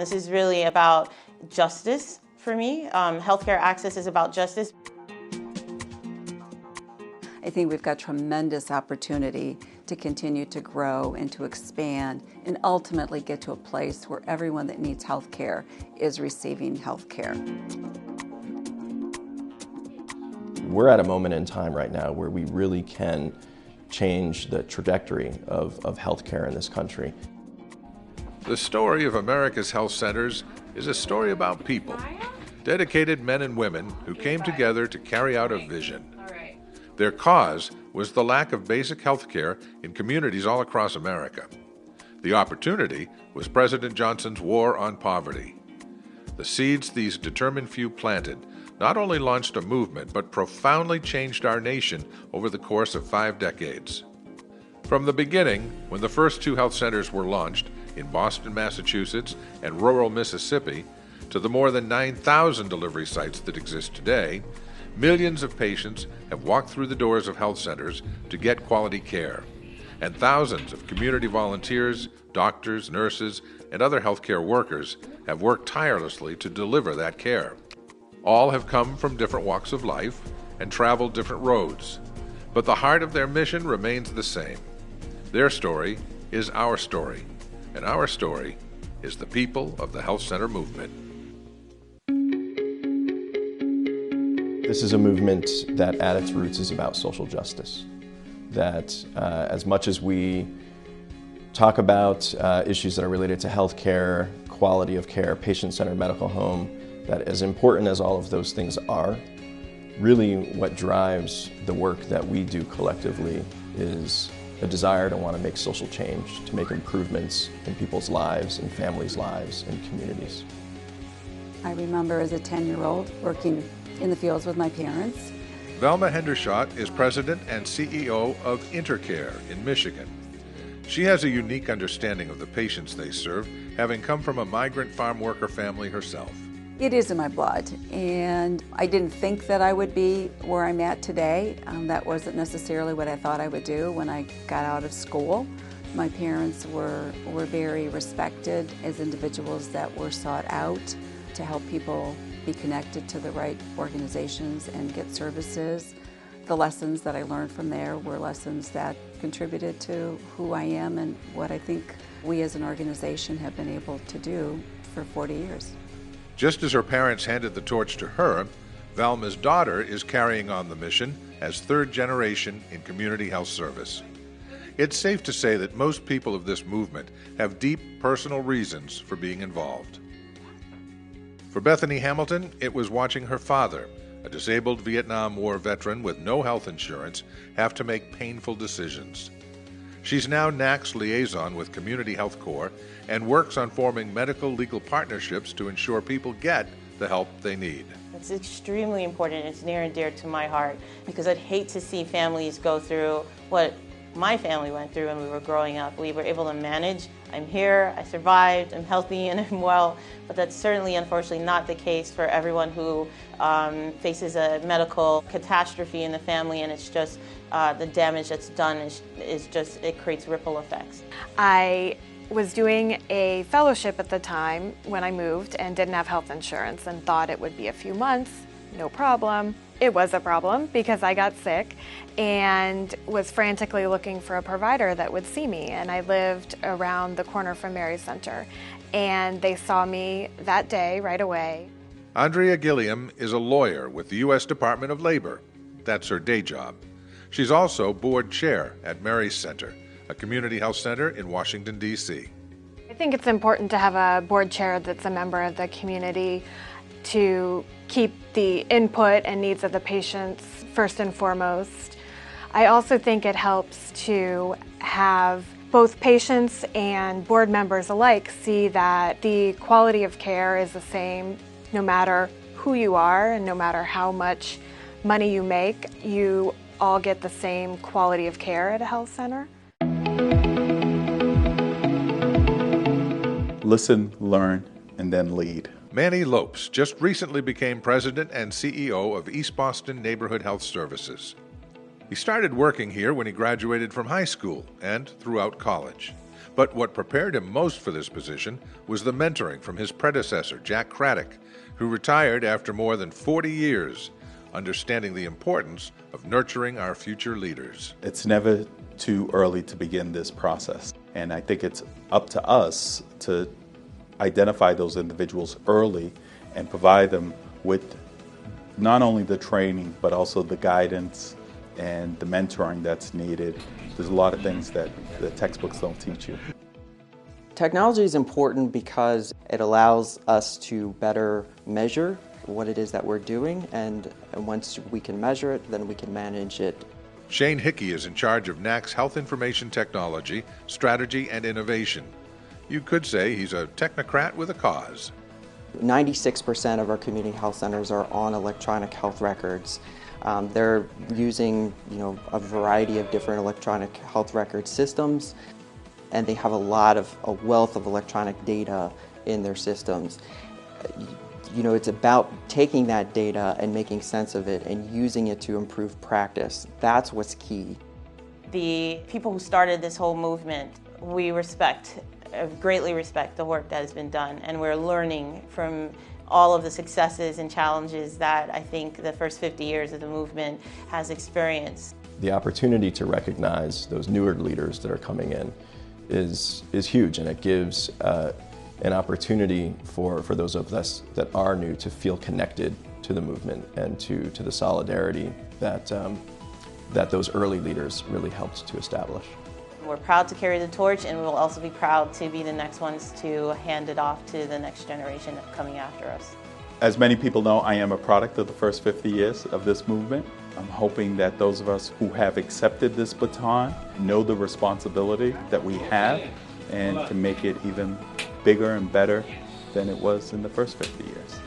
This is really about justice for me. Healthcare access is about justice. I think we've got tremendous opportunity to continue to grow and to expand and ultimately get to a place where everyone that needs health care is receiving health care. We're at a moment in time right now where we really can change the trajectory of healthcare in this country. The story of America's health centers is a story about people, dedicated men and women who came together to carry out a vision. Their cause was the lack of basic health care in communities all across America. The opportunity was President Johnson's war on poverty. The seeds these determined few planted not only launched a movement, but profoundly changed our nation over the course of 5 decades. From the beginning, when the first 2 health centers were launched in Boston, Massachusetts, and rural Mississippi, to the more than 9,000 delivery sites that exist today, millions of patients have walked through the doors of health centers to get quality care, and thousands of community volunteers, doctors, nurses, and other healthcare workers have worked tirelessly to deliver that care. All have come from different walks of life and traveled different roads, but the heart of their mission remains the same. Their story is our story, and our story is the people of the health center movement. This is a movement that at its roots is about social justice. That as much as we talk about issues that are related to healthcare, quality of care, patient-centered medical home, that as important as all of those things are, really what drives the work that we do collectively is a desire to want to make social change, to make improvements in people's lives, in families' lives, in communities. I remember as a 10-year-old working in the fields with my parents. Velma Hendershot is president and CEO of Intercare in Michigan. She has a unique understanding of the patients they serve, having come from a migrant farm worker family herself. It is in my blood, and I didn't think that I would be where I'm at today. That wasn't necessarily what I thought I would do when I got out of school. My parents were very respected as individuals that were sought out to help people be connected to the right organizations and get services. The lessons that I learned from there were lessons that contributed to who I am and what I think we as an organization have been able to do for 40 years. Just as her parents handed the torch to her, Velma's daughter is carrying on the mission as 3rd generation in community health service. It's safe to say that most people of this movement have deep personal reasons for being involved. For Bethany Hamilton, it was watching her father, a disabled Vietnam War veteran with no health insurance, have to make painful decisions. She's now NAC's liaison with Community Health Corps and works on forming medical-legal partnerships to ensure people get the help they need. It's extremely important. It's near and dear to my heart because I'd hate to see families go through what my family went through when we were growing up. We were able to manage. I'm here, I survived, I'm healthy and I'm well, but that's certainly unfortunately not the case for everyone who faces a medical catastrophe in the family, and it's just the damage that's done is just, it creates ripple effects. I was doing a fellowship at the time when I moved and didn't have health insurance and thought it would be a few months, no problem. It was a problem because I got sick and was frantically looking for a provider that would see me, and I lived around the corner from Mary Center, and they saw me that day right away. Andrea Gilliam is a lawyer with the U.S. Department of Labor. That's her day job. She's also board chair at Mary's Center, a community health center in Washington, D.C. I think it's important to have a board chair that's a member of the community to keep the input and needs of the patients first and foremost. I also think it helps to have both patients and board members alike see that the quality of care is the same no matter who you are and no matter how much money you make. You all get the same quality of care at a health center. Listen, learn, and then lead. Manny Lopes just recently became president and CEO of East Boston Neighborhood Health Services. He started working here when he graduated from high school and throughout college. But what prepared him most for this position was the mentoring from his predecessor, Jack Craddock, who retired after more than 40 years, understanding the importance of nurturing our future leaders. It's never too early to begin this process. And I think it's up to us to identify those individuals early and provide them with not only the training, but also the guidance and the mentoring that's needed. There's a lot of things that the textbooks don't teach you. Technology is important because it allows us to better measure what it is that we're doing, and once we can measure it, then we can manage it. Shane Hickey is in charge of NAC's Health Information Technology, Strategy, and Innovation. You could say he's a technocrat with a cause. 96% of our community health centers are on electronic health records. They're using, a variety of different electronic health record systems, and they have a wealth of electronic data in their systems. It's about taking that data and making sense of it and using it to improve practice. That's what's key. The people who started this whole movement, we greatly respect the work that has been done, and we're learning from all of the successes and challenges that I think the first 50 years of the movement has experienced. The opportunity to recognize those newer leaders that are coming in is huge, and it gives an opportunity for those of us that are new to feel connected to the movement and to the solidarity that those early leaders really helped to establish. We're proud to carry the torch, and we'll also be proud to be the next ones to hand it off to the next generation coming after us. As many people know, I am a product of the first 50 years of this movement. I'm hoping that those of us who have accepted this baton know the responsibility that we have and can make it even bigger and better than it was in the first 50 years.